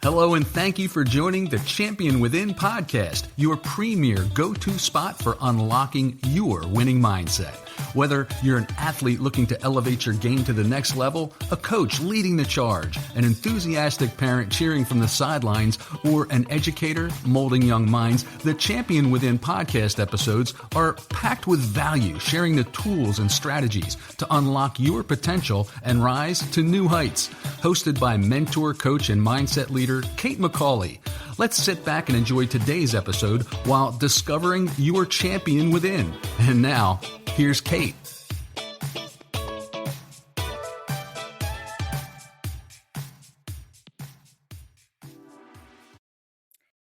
Hello, and thank you for joining the Champion Within podcast, your premier go-to spot for unlocking your winning mindset. Whether you're an athlete looking to elevate your game to the next level, a coach leading the charge, an enthusiastic parent cheering from the sidelines, or an educator molding young minds, the Champion Within podcast episodes are packed with value, sharing the tools and strategies to unlock your potential and rise to new heights. Hosted by mentor, coach, and mindset leader Kate McCauley. Let's sit back and enjoy today's episode while discovering your champion within. And now, here's Kate.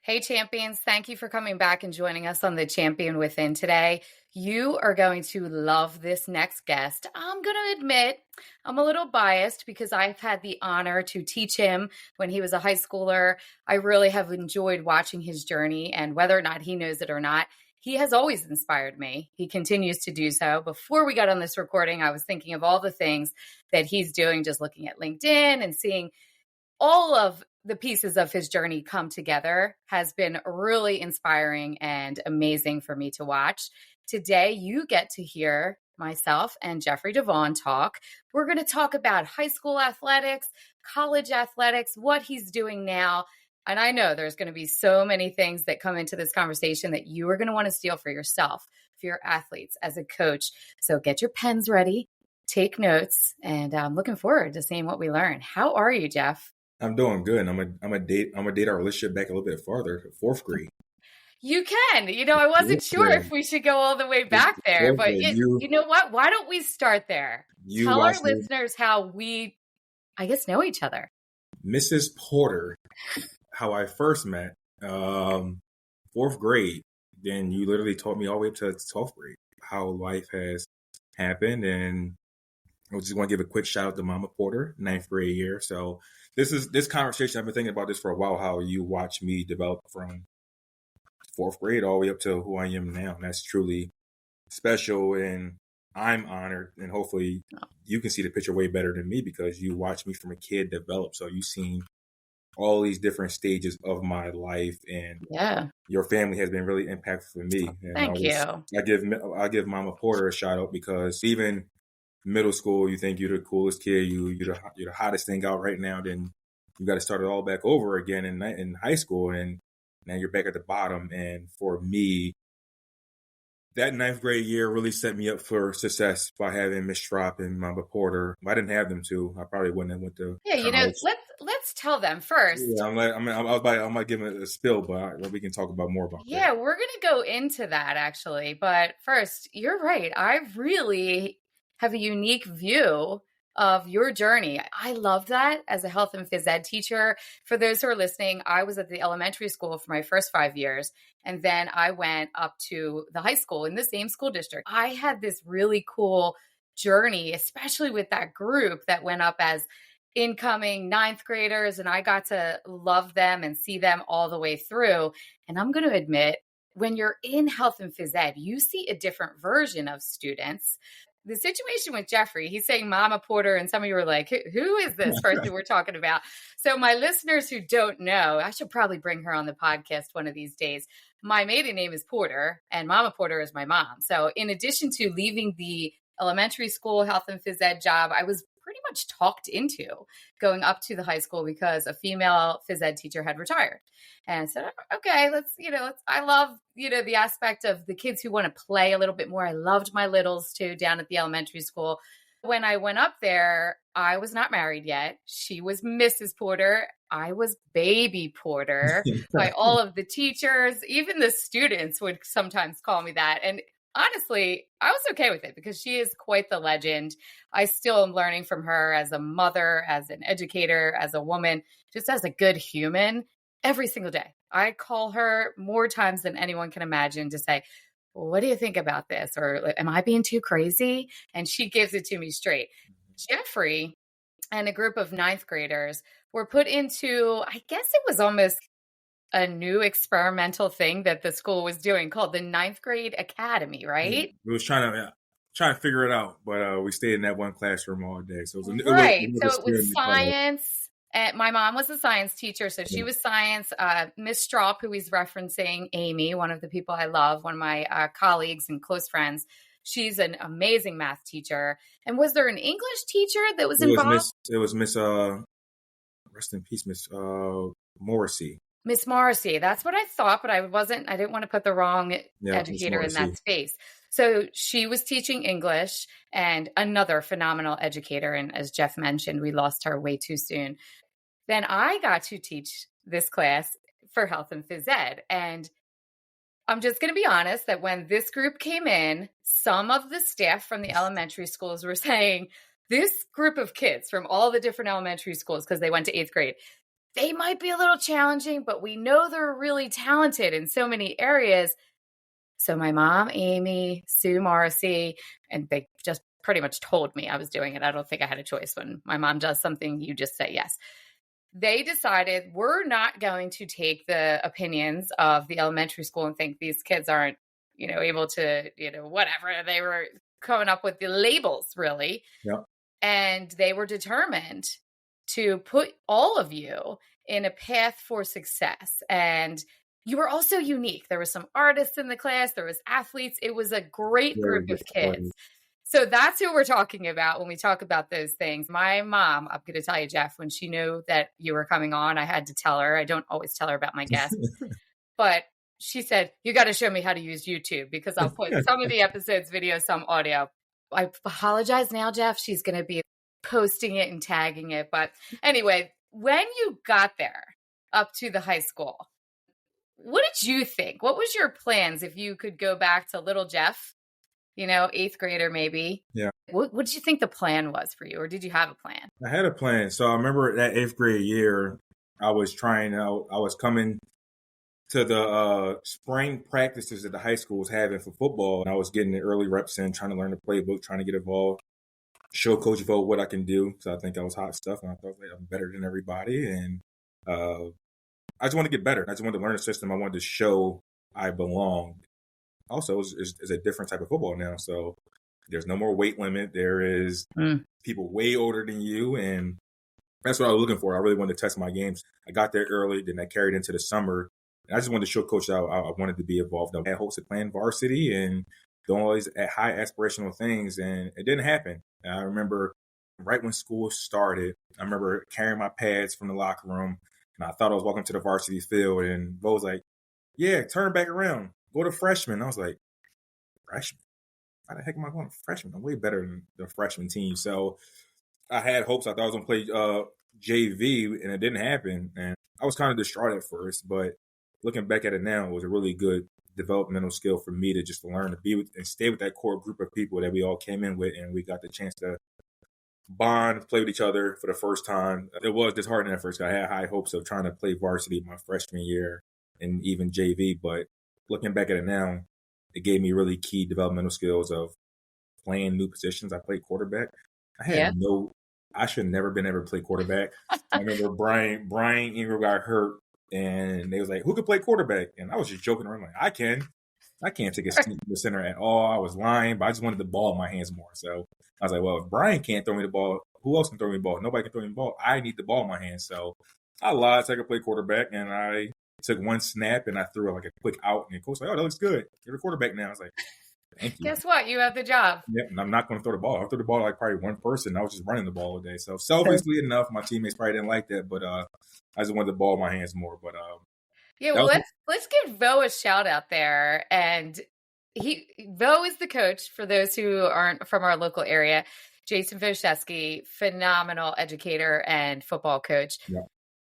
Hey champions, thank you for coming back and joining us on the Champion Within today. You are going to love this next guest. I'm going to admit I'm a little biased because I've had the honor to teach him when he was a high schooler. I really have enjoyed watching his journey, and whether or not he knows it or not, he has always inspired me. He continues to do so. Before we got on this recording, I was thinking of all the things that he's doing, just looking at LinkedIn and seeing all of the pieces of his journey come together has been really inspiring and amazing for me to watch. Today, you get to hear myself and Jeffrey DeVaughn talk. We're going to talk about high school athletics, college athletics, what he's doing now. And I know there's going to be so many things that come into this conversation that you are going to want to steal for yourself, for your athletes as a coach. So get your pens ready, take notes, and I'm looking forward to seeing what we learn. How are you, Jeff? I'm doing good. I'm a date our relationship back a little bit farther, fourth grade. You can. I wasn't sure if we should go all the way back there, but you know what? Why don't we start there? Tell our listeners how we, know each other. Mrs. Porter, how I first met, fourth grade. Then you literally taught me all the way up to 12th grade how life has happened. And I just want to give a quick shout out to Mama Porter, 9th grade year. So this conversation, I've been thinking about this for a while, how you watch me develop from 4th grade all the way up to who I am now. And that's truly special. And I'm honored. And hopefully you can see the picture way better than me because you watched me from a kid develop. So you've seen all these different stages of my life. And your family has been really impactful for me. And Thank you. I give Mama Porter a shout out because even middle school, you think you're the coolest kid, you're the hottest thing out right now. Then you got to start it all back over again in high school, and now you're back at the bottom. And for me, that 9th grade year really set me up for success by having Miss Strop and Mama Porter. If I didn't have them too, I probably wouldn't have went to college. Let's tell them first. Yeah, I might give it a spill, but we can talk about more about that. Yeah, we're going to go into that actually. But first, you're right. I really have a unique view of your journey. I love that as a health and phys ed teacher. For those who are listening, I was at the elementary school for my first 5 years. And then I went up to the high school in the same school district. I had this really cool journey, especially with that group that went up as incoming 9th graders. And I got to love them and see them all the way through. And I'm going to admit, when you're in health and phys ed, you see a different version of students. The situation with Jeffrey, he's saying Mama Porter, and some of you are like, who is this person we're talking about? So my listeners who don't know, I should probably bring her on the podcast one of these days. My maiden name is Porter, and Mama Porter is my mom. So in addition to leaving the elementary school health and phys ed job, I was pretty much talked into going up to the high school because a female phys ed teacher had retired. And I said, okay, I love, the aspect of the kids who want to play a little bit more. I loved my littles too down at the elementary school. When I went up there, I was not married yet. She was Mrs. Porter. I was baby Porter by all of the teachers. Even the students would sometimes call me that. And honestly, I was okay with it because she is quite the legend. I still am learning from her as a mother, as an educator, as a woman, just as a good human every single day. I call her more times than anyone can imagine to say, well, what do you think about this? Or am I being too crazy? And she gives it to me straight. Jeffrey and a group of 9th graders were put into, I guess it was almost a new experimental thing that the school was doing called the 9th grade academy, right? We was trying to figure it out, but we stayed in that one classroom all day. So it was So it was science And my mom was a science teacher, so she was science. Miss Straub, who he's referencing, Amy, one of the people I love, one of my colleagues and close friends. She's an amazing math teacher. And was there an English teacher that was involved? It was Miss, rest in peace, Miss Morrissey. Miss Morrissey. That's what I thought, but I didn't want to put the wrong educator in that space. So she was teaching English, and another phenomenal educator. And as Jeff mentioned, we lost her way too soon. Then I got to teach this class for health and phys ed. And I'm just going to be honest that when this group came in, some of the staff from the elementary schools were saying, this group of kids from all the different elementary schools, because they went to 8th grade, they might be a little challenging, but we know they're really talented in so many areas. So my mom, Amy, Sue Morrissey, and they just pretty much told me I was doing it. I don't think I had a choice. When my mom does something, you just say yes. They decided we're not going to take the opinions of the elementary school and think these kids aren't, able to, whatever. They were coming up with the labels, really. Yeah. And they were determined to put all of you in a path for success. And you were also unique. There were some artists in the class. There was athletes. It was a great group of kids. So that's who we're talking about when we talk about those things. My mom, I'm going to tell you, Jeff, when she knew that you were coming on, I had to tell her. I don't always tell her about my guests. But she said, you got to show me how to use YouTube, because I'll put some of the episodes video, some audio. I apologize now, Jeff. She's going to be posting it and tagging it. But anyway, when you got there up to the high school, what did you think? What was your plans if you could go back to little Jeff, 8th grader maybe? Yeah. What did you think the plan was for you, or did you have a plan? I had a plan. So I remember that 8th grade year, I was coming to the spring practices that the high school was having for football, and I was getting the early reps in, trying to learn the playbook, trying to get involved, show Coach Vo what I can do. So I think that was hot stuff, and I thought I'm better than everybody, and I just wanted to get better. I just wanted to learn the system. I wanted to show I belonged. Also, it's a different type of football now, so there's no more weight limit. There is people way older than you, and that's what I was looking for. I really wanted to test my games. I got there early, then I carried into the summer. And I just wanted to show Coach that I wanted to be involved. I had hopes of playing varsity and doing all these high aspirational things, and it didn't happen. And I remember right when school started, I remember carrying my pads from the locker room, and I thought I was walking to the varsity field, and Bo was like, yeah, turn back around, go to freshman. I was like, freshman? How the heck am I going to freshman? I'm way better than the freshman team. So I had hopes. I thought I was going to play JV, and it didn't happen. And I was kind of distraught at first, but looking back at it now, it was a really good developmental skill for me to just learn to be with and stay with that core group of people that we all came in with, and we got the chance to bond, play with each other for the first time. It was disheartening at first. I had high hopes of trying to play varsity my freshman year and even JV, but looking back at it now, it gave me really key developmental skills of playing new positions. I played quarterback. I should have never been able to play quarterback. I remember Brian Ingram got hurt, and they was like, who could play quarterback? And I was just joking around like, I can't take a seat in the center at all. I was lying, but I just wanted the ball in my hands more. So I was like, well, if Brian can't throw me the ball, who else can throw me the ball? Nobody can throw me the ball. I need the ball in my hands. So I lied so I could play quarterback, and I took one snap and I threw like a quick out, and the coach was like, oh, that looks good. You're a quarterback now. I was like, thank you. Guess what? You have the job. Yep, and I'm not going to throw the ball. I threw the ball like probably one person. I was just running the ball all day. So selfishly enough, my teammates probably didn't like that, but I just wanted the ball in my hands more. But yeah, well, let's give Vo a shout out there. And Vo is the coach for those who aren't from our local area. Jason Wojcicki, phenomenal educator and football coach. Yeah.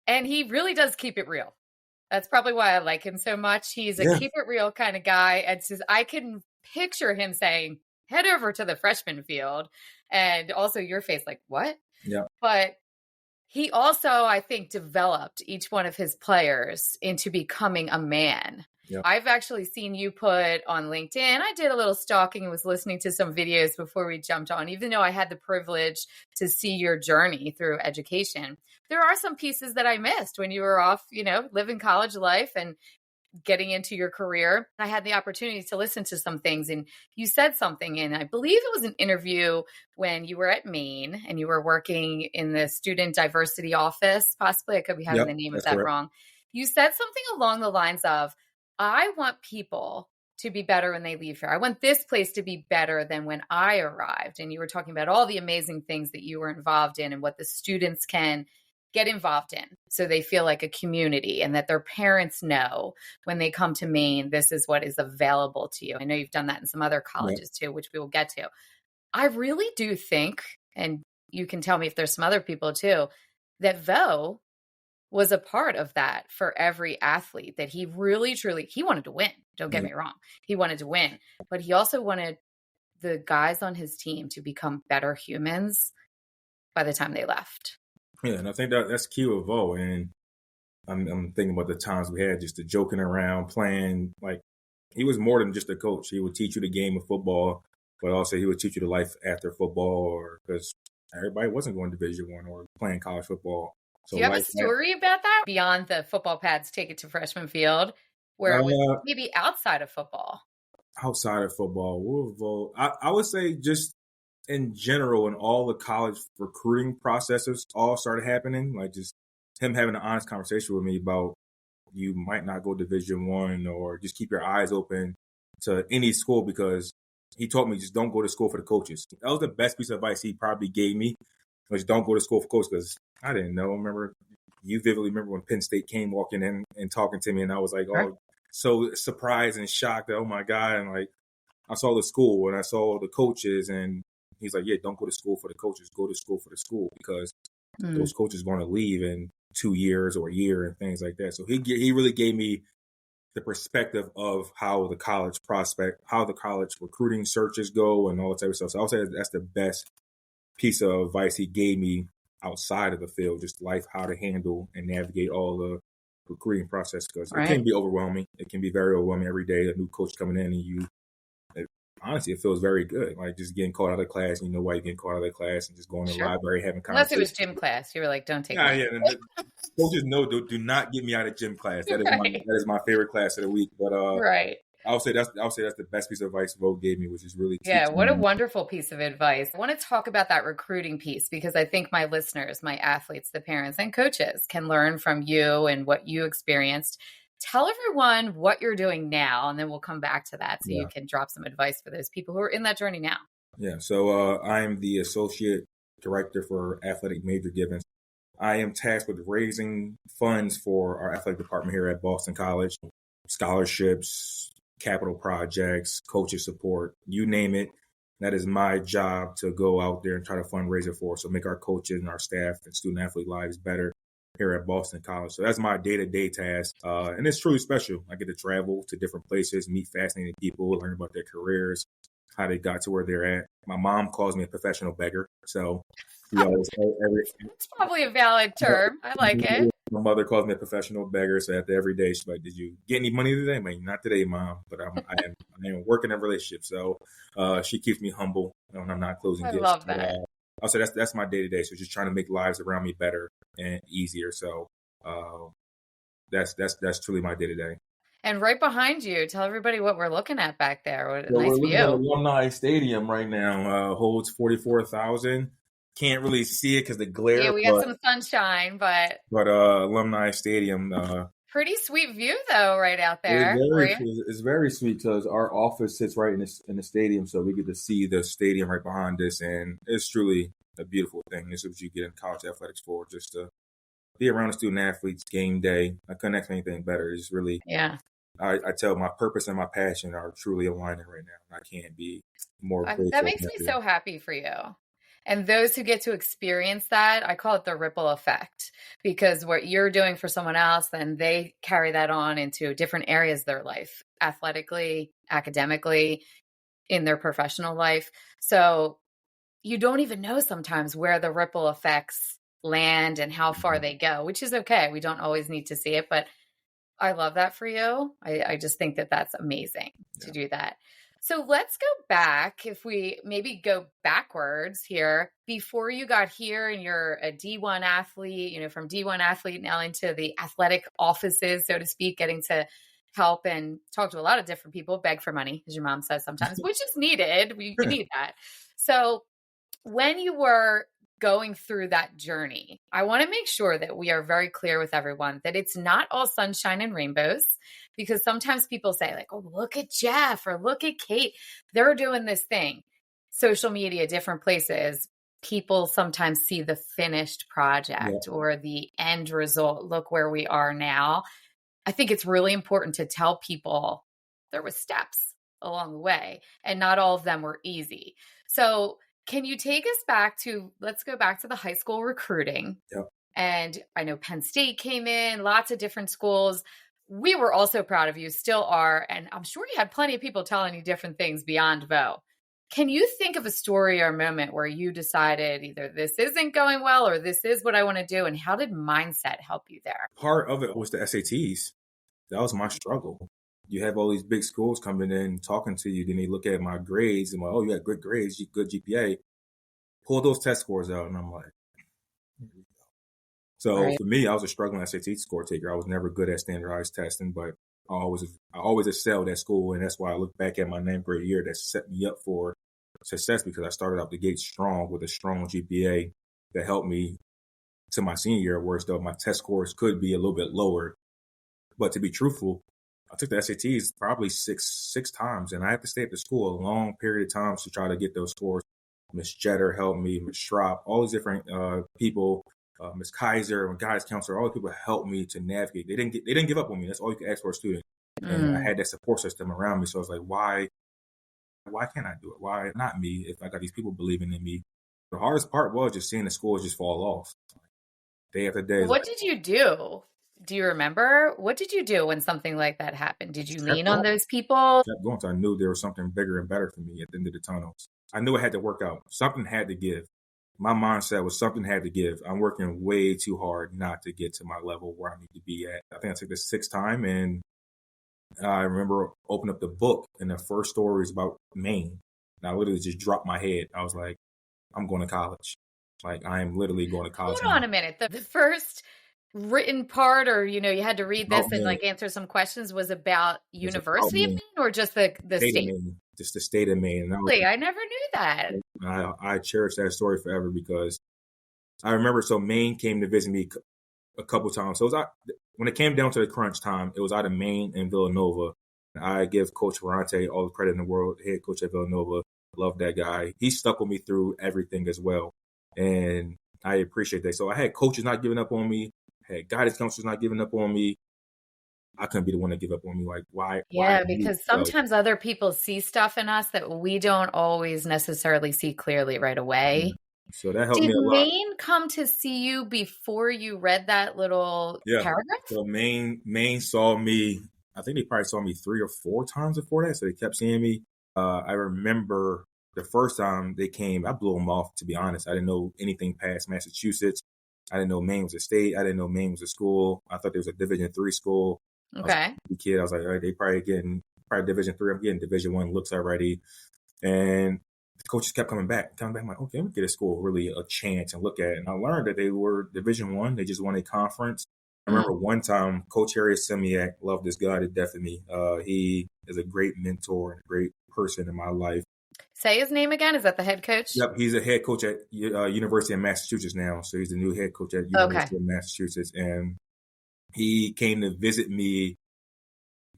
And he really does keep it real. That's probably why I like him so much. He's a keep it real kind of guy. And says I can picture him saying, head over to the freshman field. And also your face like, what? Yeah. But he also, I think, developed each one of his players into becoming a man. Yep. I've actually seen you put on LinkedIn. I did a little stalking and was listening to some videos before we jumped on, even though I had the privilege to see your journey through education. There are some pieces that I missed when you were off, living college life. And getting into your career, I had the opportunity to listen to some things, and you said something, and I believe it was an interview when you were at Maine and you were working in the student diversity office. Possibly, I could be having Yep, the name of that's that correct. wrong. You said something along the lines of, I want people to be better when they leave here. I want this place to be better than when I arrived. And you were talking about all the amazing things that you were involved in and what the students can get involved in so they feel like a community, and that their parents know when they come to Maine, this is what is available to you. I know you've done that in some other colleges too, which we will get to. I really do think, and you can tell me if there's some other people too, that Vo was a part of that for every athlete, that he really, truly, he wanted to win. Don't get me wrong. He wanted to win, but he also wanted the guys on his team to become better humans by the time they left. Yeah, and I think that's key with Vo. And I'm thinking about the times we had, just the joking around, playing. Like, he was more than just a coach. He would teach you the game of football, but also he would teach you the life after football, or because everybody wasn't going to Division I or playing college football. So do you have a story about that beyond the football pads take it to freshman field, where it was maybe outside of football? Outside of football, I would say just in general, and all the college recruiting processes all started happening. Like, just him having an honest conversation with me about, you might not go Division I, or just keep your eyes open to any school, because he told me, just don't go to school for the coaches. That was the best piece of advice he probably gave me, was don't go to school for coaches, because I didn't know. You vividly remember when Penn State came walking in and talking to me, and I was like, so surprised and shocked that, oh my God. And like, I saw the school and I saw the coaches, and he's like, yeah, don't go to school for the coaches, go to school for the school, because those coaches are going to leave in 2 years or a year and things like that. So he really gave me the perspective of how the college recruiting searches go and all that type of stuff. So I would say that's the best piece of advice he gave me outside of the field, just life, how to handle and navigate all the recruiting process, because it can be overwhelming. It can be very overwhelming every day, a new coach coming in, and honestly, it feels very good. Like, just getting caught out of class, and you know why you're getting caught out of class, and just going to the library, having conversations. Unless it was gym class. You were like, don't take me. Yeah. Coaches know, do not get me out of gym class. That is my favorite class of the week. But I would say that's the best piece of advice Vo gave me, which is really what a wonderful piece of advice. I want to talk about that recruiting piece, because I think my listeners, my athletes, the parents and coaches can learn from you and what you experienced. Tell everyone what you're doing now, and then we'll come back to that so you can drop some advice for those people who are in that journey now. Yeah, so I am the Associate Director for Athletic Major Givens. I am tasked with raising funds for our athletic department here at Boston College, scholarships, capital projects, coaches support, you name it. That is my job, to go out there and try to fundraise it for, so make our coaches and our staff and student athlete lives better here at Boston College. So that's my day-to-day task. And it's truly special. I get to travel to different places, meet fascinating people, learn about their careers, how they got to where they're at. My mom calls me a professional beggar. So it's probably a valid term. I like it. My mother calls me a professional beggar. So after every day, she's like, did you get any money today? I'm like, not today, Mom. But I am working in a relationship. So she keeps me humble when I'm not closing gifts. I love that. I'll say that's my day-to-day. So just trying to make lives around me better and easier. So that's truly my day-to-day. And right behind you, tell everybody what we're looking at back there. What a nice view. We're looking at Alumni Stadium right now. Holds 44,000. Can't really see it because the glare. Yeah, we got some sunshine, but Alumni Stadium. Pretty sweet view though, right out there. It's very sweet, because our office sits right in the stadium, so we get to see the stadium right behind us, and it's truly a beautiful thing. This is what you get in college athletics for, just to be around the student athletes game day. I couldn't ask for anything better. It's really I tell my purpose and my passion are truly aligning right now. I can't be more grateful. That makes me so happy for you. And those who get to experience that, I call it the ripple effect, because what you're doing for someone else, then they carry that on into different areas of their life, athletically, academically, in their professional life. So you don't even know sometimes where the ripple effects land and how far they go, which is okay. We don't always need to see it, but I love that for you. I just think that that's amazing to do that. So let's go back. If we maybe go backwards here, before you got here and you're a D1 athlete, from D1 athlete now into the athletic offices, so to speak, getting to help and talk to a lot of different people, beg for money, as your mom says sometimes, which is needed. We need that. So when you were going through that journey, I want to make sure that we are very clear with everyone that it's not all sunshine and rainbows, because sometimes people say like, oh, look at Jeff or look at Kate. They're doing this thing. Social media, different places. People sometimes see the finished project or the end result. Look where we are now. I think it's really important to tell people there were steps along the way and not all of them were easy. So can you take us back to, let's go back to the high school recruiting. Yep. And I know Penn State came in, lots of different schools. We were also proud of you, still are. And I'm sure you had plenty of people telling you different things beyond Vo. Can you think of a story or a moment where you decided either this isn't going well or this is what I want to do? And how did mindset help you there? Part of it was the SATs. That was my struggle. You have all these big schools coming in, talking to you. Then they look at my grades and like, oh, you got good grades, you good GPA. Pull those test scores out. And I'm like, here we go. So for me, I was a struggling SAT score taker. I was never good at standardized testing, but I always excelled at school. And that's why I look back at my 9th grade year that set me up for success, because I started out the gate strong with a strong GPA that helped me to my senior year, whereas though my test scores could be a little bit lower. But to be truthful, I took the SATs probably six times, and I had to stay at the school a long period of times to try to get those scores. Miss Jetter helped me, Miss Schrapp, all these different people, Miss Kaiser, and guidance counselor, all the people helped me to navigate. They didn't give up on me. That's all you can ask for a student. And I had that support system around me. So I was like, why can't I do it? Why not me if I got these people believing in me? The hardest part was just seeing the scores just fall off day after day. What did you do? Do you remember? What did you do when something like that happened? Did you lean on those people? Kept going. So I knew there was something bigger and better for me at the end of the tunnel. I knew it had to work out. Something had to give. My mindset was something had to give. I'm working way too hard not to get to my level where I need to be at. I think I took the 6th time, and I remember opening up the book, and the first story is about Maine. And I literally just dropped my head. I was like, I'm going to college. Like, I am literally going to college. Hold on a minute. The first written part, or you had to read this and like answer some questions, was about University of Maine or just the state? Just the state of Maine. And really? I never knew that. I cherish that story forever, because I remember, so Maine came to visit me a couple times. So when it came down to the crunch time, it was out of Maine and Villanova. I give Coach Ferrante all the credit in the world, head coach at Villanova. Love that guy. He stuck with me through everything as well. And I appreciate that. So I had coaches not giving up on me. Had guidance counselors not giving up on me. I couldn't be the one to give up on me. Like, why? Yeah, because sometimes other people see stuff in us that we don't always necessarily see clearly right away. So that helped me a lot. Did Maine come to see you before you read that little paragraph? So Maine saw me. I think they probably saw me 3 or 4 times before that. So they kept seeing me. I remember the first time they came, I blew them off, to be honest. I didn't know anything past Massachusetts. I didn't know Maine was a state. I didn't know Maine was a school. I thought there was a Division III school. Okay. I was like, all right, they probably getting Division III. I'm getting Division I looks already. And the coaches kept coming back. I'm like, okay, let me get a school really a chance and look at it. And I learned that they were Division I. They just won a conference. I remember one time, Coach Harry Semiak, love this guy to death of me. He is a great mentor and a great person in my life. Say his name again. Is that the head coach? Yep, he's a head coach at University of Massachusetts now. So he's the new head coach at University of Massachusetts. And he came to visit me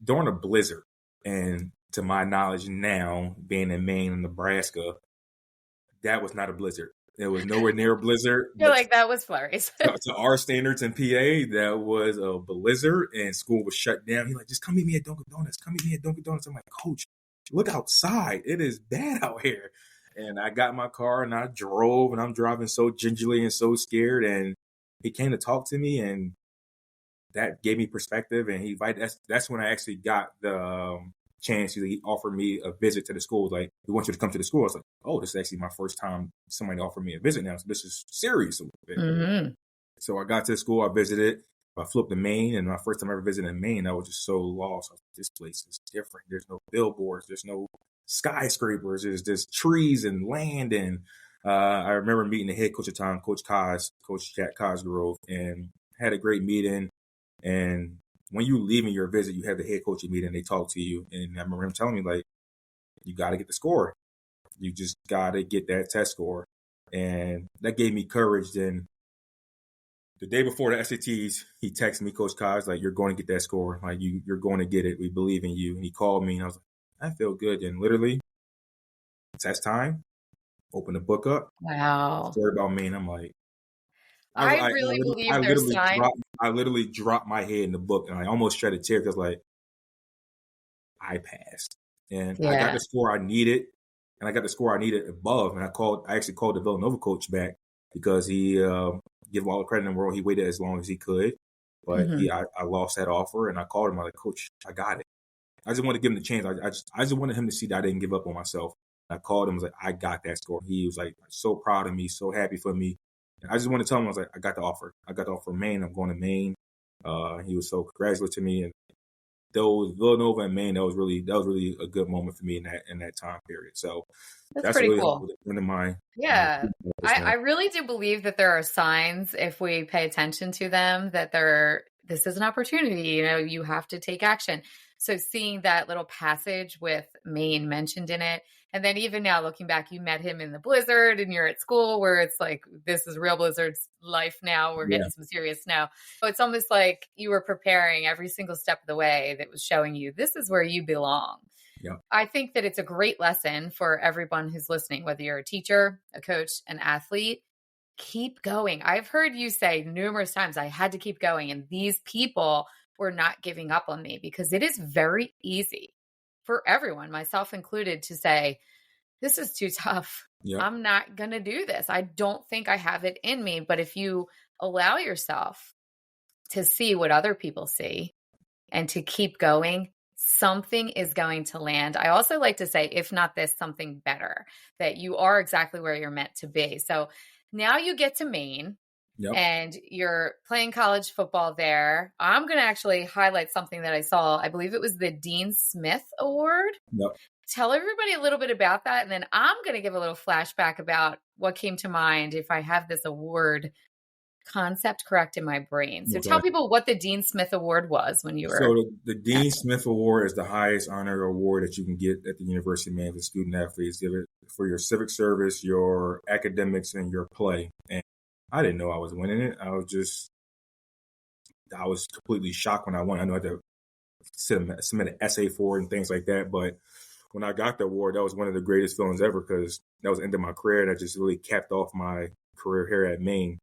during a blizzard. And to my knowledge now, being in Maine and Nebraska, that was not a blizzard. It was nowhere near a blizzard. You're like, that was flurries. To our standards in PA, that was a blizzard, and school was shut down. He's like, just come meet me at Dunkin' Donuts. Come meet me at Dunkin' Donuts. I'm like, Coach, look outside. It is bad out here. And I got in my car and I drove, and I'm driving so gingerly and so scared. And he came to talk to me, and that gave me perspective. And he invited. That's when I actually got the chance. He offered me a visit to the school. Like, we want you to come to the school. I was like, oh, this is actually my first time somebody offered me a visit now. So this is serious. Mm-hmm. So I got to the school. I visited. I flew up to Maine, and my first time ever visiting Maine, I was just so lost. I was like, this place is different. There's no billboards. There's no skyscrapers. There's just trees and land. And I remember meeting the head coach at the time, Coach Jack Cosgrove, and had a great meeting. And when you leaving your visit, you have the head coaching meeting and they talk to you. And I remember him telling me, like, you got to get the score. You just got to get that test score. And that gave me courage. Then the day before the SATs, he texted me, Coach Kaz, like, you're going to get that score. Like, you're going to get it. We believe in you. And he called me and I was like, I feel good. And literally, test time, open the book up. Wow. Story about me. And I'm like, I really believe there's signs. I literally dropped my head in the book and I almost shed a tear because like I passed and I got the score I needed and I got the score I needed above. And I actually called the Villanova coach back because he give him all the credit in the world. He waited as long as he could, but I lost that offer and I called him. I was like, Coach, I got it. I just wanted to give him the chance. I just wanted him to see that I didn't give up on myself. I called him. I was like, I got that score. He was like so proud of me, so happy for me. I just want to tell him, I was like, I got the offer. I got the offer from Maine. I'm going to Maine. He was so congratulatory to me. And those Villanova and Maine, that was really a good moment for me in that time period. So that's pretty really cool. One of my I really do believe that there are signs if we pay attention to them that this is an opportunity. You have to take action. So seeing that little passage with Maine mentioned in it. And then even now looking back, you met him in the blizzard and you're at school where it's like, this is real blizzard's life now. We're getting some serious snow. So it's almost like you were preparing every single step of the way that was showing you this is where you belong. Yeah. I think that it's a great lesson for everyone who's listening, whether you're a teacher, a coach, an athlete. Keep going. I've heard you say numerous times, I had to keep going. And these people were not giving up on me because it is very easy for everyone, myself included, to say, this is too tough. Yep. I'm not going to do this. I don't think I have it in me. But if you allow yourself to see what other people see and to keep going, something is going to land. I also like to say, if not this, something better, that you are exactly where you're meant to be. So now you get to Maine. Yep. And you're playing college football there. I'm going to actually highlight something that I saw. I believe it was the Dean Smith Award. Yep. Tell everybody a little bit about that. And then I'm going to give a little flashback about what came to mind if I have this award concept correct in my brain. So tell people what the Dean Smith Award was when you were. So the Dean Smith Award is the highest honor award that you can get at the University of Maine for student athletes. Give it for your civic service, your academics, and your play. And I didn't know I was winning it. I was completely shocked when I won. I know I had to submit an essay for it and things like that. But when I got the award, that was one of the greatest feelings ever because that was the end of my career. That just really capped off my career here at Maine.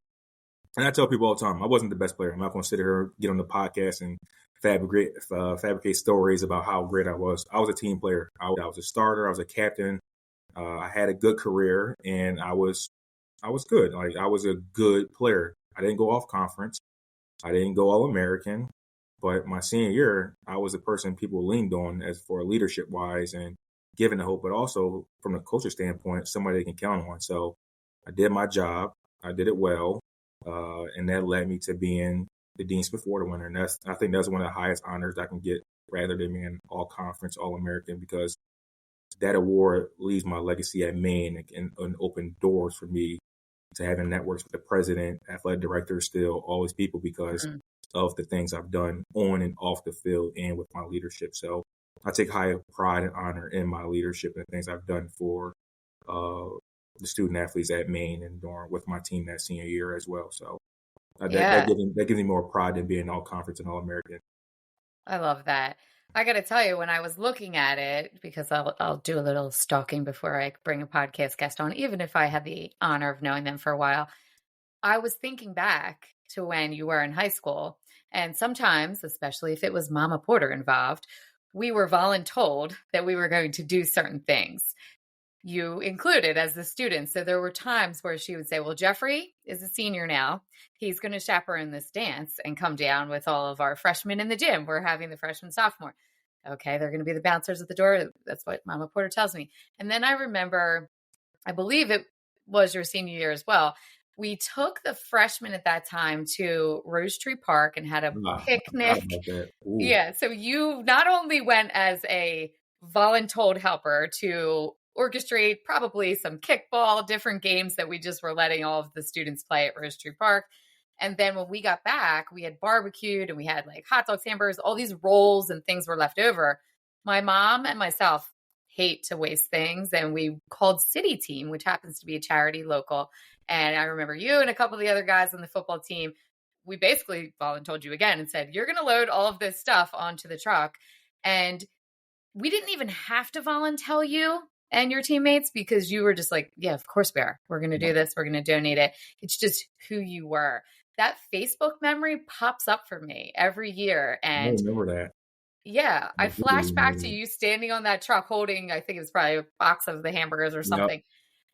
And I tell people all the time, I wasn't the best player. I'm not going to sit here, get on the podcast and fabricate stories about how great I was. I was a team player. I was a starter. I was a captain. I had a good career, and I was good. Like, I was a good player. I didn't go off conference. I didn't go All-American. But my senior year, I was a person people leaned on as for leadership-wise and giving the hope, but also from a culture standpoint, somebody they can count on. So I did my job. I did it well. And that led me to being the Dean Smith Award winner. And I think that's one of the highest honors I can get rather than being all-conference, All-American, because that award leaves my legacy at Maine and opened doors for me to having networks with the president, athletic director, still all these people because of the things I've done on and off the field and with my leadership. So I take high pride and honor in my leadership and the things I've done for the student athletes at Maine and with my team that senior year as well. So that gives me more pride than being all conference and all American. I love that. I got to tell you, when I was looking at it, because I'll do a little stalking before I bring a podcast guest on, even if I had the honor of knowing them for a while, I was thinking back to when you were in high school. And sometimes, especially if it was Mama Porter involved, we were voluntold that we were going to do certain things. You included as the student. So there were times where she would say, well, Jeffrey is a senior now. He's going to chaperone this dance and come down with all of our freshmen in the gym. We're having the freshman, sophomore. Okay, they're going to be the bouncers at the door. That's what Mama Porter tells me. And then I remember, I believe it was your senior year as well. We took the freshmen at that time to Rose Tree Park and had a picnic. Yeah, so you not only went as a voluntold helper to orchestrate probably some kickball, different games that we just were letting all of the students play at Rose Tree Park. And then when we got back, we had barbecued and we had like hot dogs, hamburgers, all these rolls and things were left over. My mom and myself hate to waste things. And we called City Team, which happens to be a charity local. And I remember you and a couple of the other guys on the football team, we basically volunteered you again and said, you're going to load all of this stuff onto the truck. And we didn't even have to volunteer you and your teammates because you were just like, yeah, of course we are. We're going to do this. We're going to donate it. It's just who you were. That Facebook memory pops up for me every year. I And remember that. yeah, I do flash back remember to that. you standing on that truck holding, I think it was probably a box of the hamburgers or Yep. something.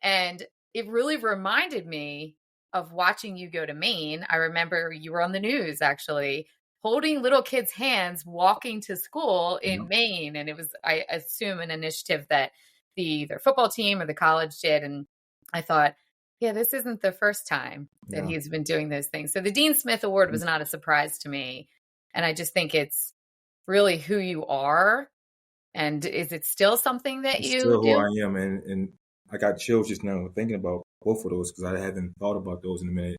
And it really reminded me of watching you go to Maine. I remember you were on the news actually holding little kids' hands, walking to school in Yep. Maine. And it was, I assume, an initiative that their football team or the college did. And I thought, yeah, this isn't the first time that Yeah. he's been doing those things. So the Dean Smith Award was not a surprise to me. And I just think it's really who you are. And is it still something that It's you still who do? I am, and I got chills just now thinking about both of those because I hadn't thought about those in a minute.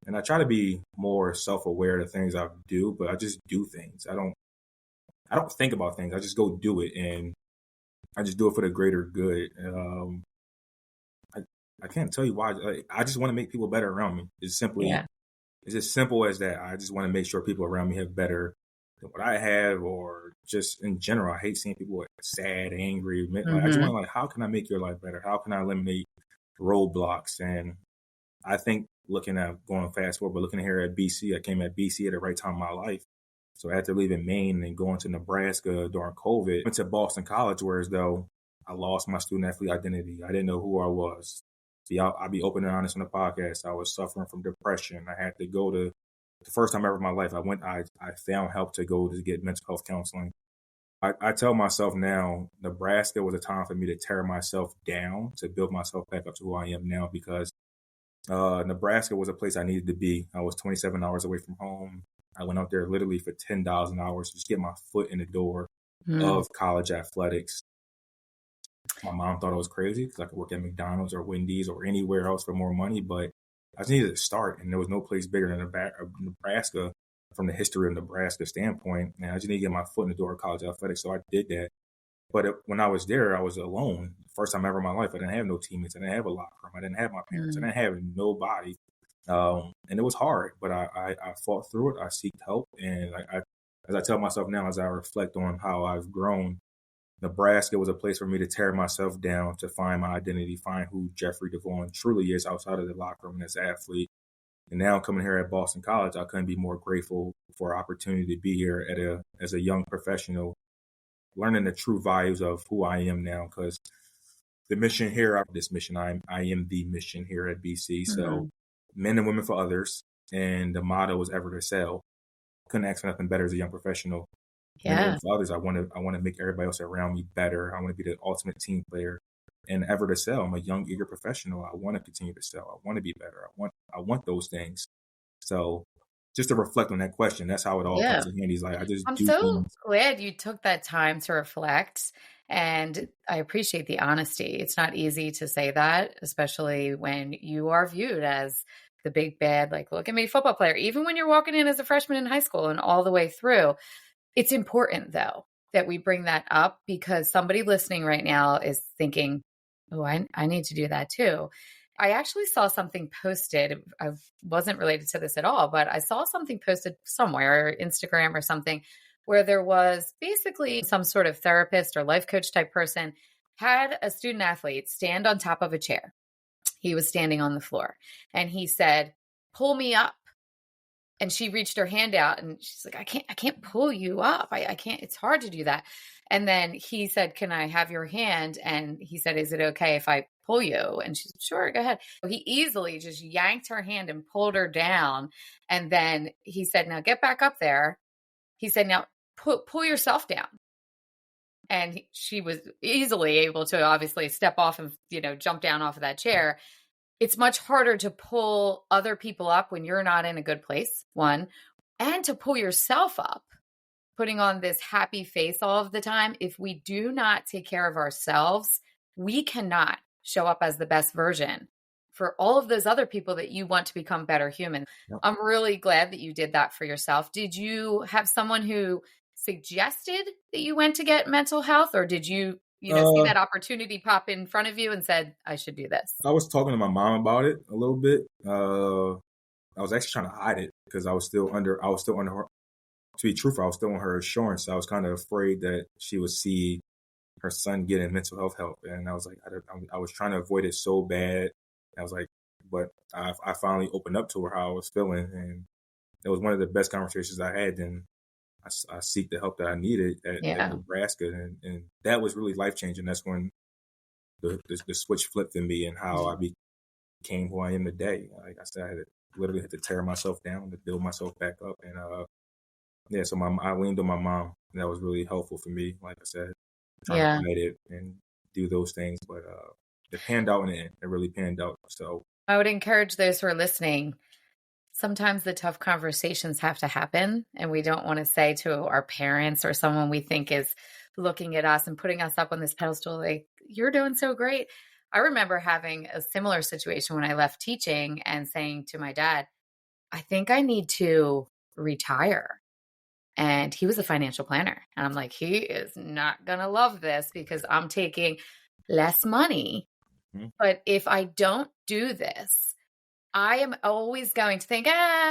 And I try to be more self-aware of the things I do, but I just do things. I don't think about things. I just go do it, and I just do it for the greater good. I can't tell you why. I just want to make people better around me. It's as simple as that. I just want to make sure people around me have better than what I have, or just in general. I hate seeing people sad, angry. Like, I just want to how can I make your life better? How can I eliminate roadblocks? And I think looking at going fast forward, but looking here at BC, I came at BC at the right time in my life. So after leaving Maine and going to Nebraska during COVID, went to Boston College, whereas though I lost my student athlete identity. I didn't know who I was. See, I'll be open and honest on the podcast. I was suffering from depression. I had to go to the first time ever in my life. I found help to go to get mental health counseling. I tell myself now, Nebraska was a time for me to tear myself down to build myself back up to who I am now because Nebraska was a place I needed to be. I was 27 hours away from home. I went out there literally for $10 an hour to just get my foot in the door of college athletics. My mom thought I was crazy because I could work at McDonald's or Wendy's or anywhere else for more money, but I just needed to start, and there was no place bigger than Nebraska from the history of Nebraska standpoint, and I just needed to get my foot in the door of college athletics, so I did that. But when I was there, I was alone. First time ever in my life, I didn't have no teammates. I didn't have a locker room. I didn't have my parents. I didn't have nobody. And it was hard, but I fought through it. I seeked help. And as I tell myself now, as I reflect on how I've grown, Nebraska was a place for me to tear myself down, to find my identity, find who Jeffrey DeVaughn truly is outside of the locker room as an athlete. And now coming here at Boston College, I couldn't be more grateful for an opportunity to be here as a young professional, learning the true values of who I am now. Because the mission here, I am the mission here at BC. So men and women for others. And the motto is ever to excel. Couldn't ask for nothing better as a young professional. Yeah. And for others, I want to make everybody else around me better. I want to be the ultimate team player. And ever to sell. I'm a young, eager professional. I want to continue to sell. I want to be better. I want those things. So just to reflect on that question, that's how it all comes in handy. Like I'm so glad you took that time to reflect, and I appreciate the honesty. It's not easy to say that, especially when you are viewed as the big bad, like, look at me, football player. Even when you're walking in as a freshman in high school and all the way through. It's important, though, that we bring that up because somebody listening right now is thinking, oh, I need to do that too. I actually saw something posted. I wasn't related to this at all, but I saw something posted somewhere, Instagram or something, where there was basically some sort of therapist or life coach type person had a student athlete stand on top of a chair. He was standing on the floor and he said, pull me up. And she reached her hand out and she's like, I can't pull you up. I can't, it's hard to do that. And then he said, can I have your hand? And he said, is it okay if I pull you? And she said, sure, go ahead. He easily just yanked her hand and pulled her down. And then he said, now get back up there. He said, now pull yourself down. And she was easily able to obviously step off and, jump down off of that chair. It's much harder to pull other people up when you're not in a good place, one, and to pull yourself up, putting on this happy face all of the time. If we do not take care of ourselves, we cannot show up as the best version for all of those other people that you want to become better humans. Yep. I'm really glad that you did that for yourself. Did you have someone who suggested that you went to get mental health, or did you, see that opportunity pop in front of you and said, I should do this? I was talking to my mom about it a little bit. I was actually trying to hide it because I was still under her, to be truthful, I was still on her insurance. I was kind of afraid that she would see her son getting mental health help. And I was like, I was trying to avoid it so bad. I was like, but I finally opened up to her how I was feeling. And it was one of the best conversations I had. And I seek the help that I needed at Nebraska. And that was really life-changing. That's when the switch flipped in me and how I became who I am today. Like I said, I literally had to tear myself down to build myself back up. And so I leaned on my mom. And that was really helpful for me. Like I said, trying to hide it and do those things. But it panned out in the end. It really panned out. So I would encourage those who are listening, sometimes the tough conversations have to happen, and we don't want to say to our parents or someone we think is looking at us and putting us up on this pedestal, like, you're doing so great. I remember having a similar situation when I left teaching and saying to my dad, I think I need to retire. And he was a financial planner. And I'm like, he is not going to love this because I'm taking less money. Mm-hmm. But if I don't do this, I am always going to think,